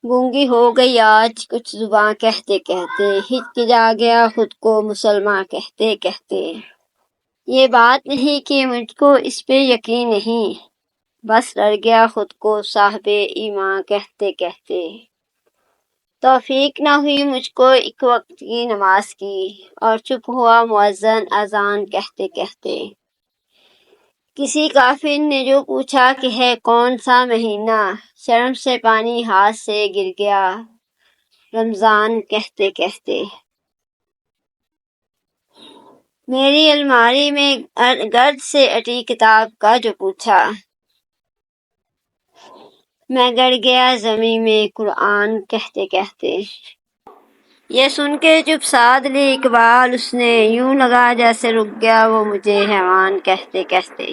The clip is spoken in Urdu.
گونگی ہو گئی آج کچھ زباں کہتے کہتے، ہچکچا گیا خود کو مسلماں کہتے کہتے۔ یہ بات نہیں کہ مجھ کو اس پہ یقین نہیں، بس ڈر گیا خود کو صاحب ایمان کہتے کہتے۔ توفیق نہ ہوئی مجھ کو ایک وقت کی نماز کی، اور چپ ہوا مؤذن اذان کہتے کہتے۔ کسی کافر نے جو پوچھا کہ ہے کون سا مہینہ، شرم سے پانی ہاتھ سے گر گیا رمضان کہتے کہتے۔ میری الماری میں گرد سے اٹی کتاب کا جو پوچھا، میں گڑ گیا زمیں میں قرآن کہتے کہتے۔ یہ سن کے چپ سادھ لی اقبال اس نے، یوں لگا جیسے رک گیا وہ مجھے حیوان کہتے کہتے۔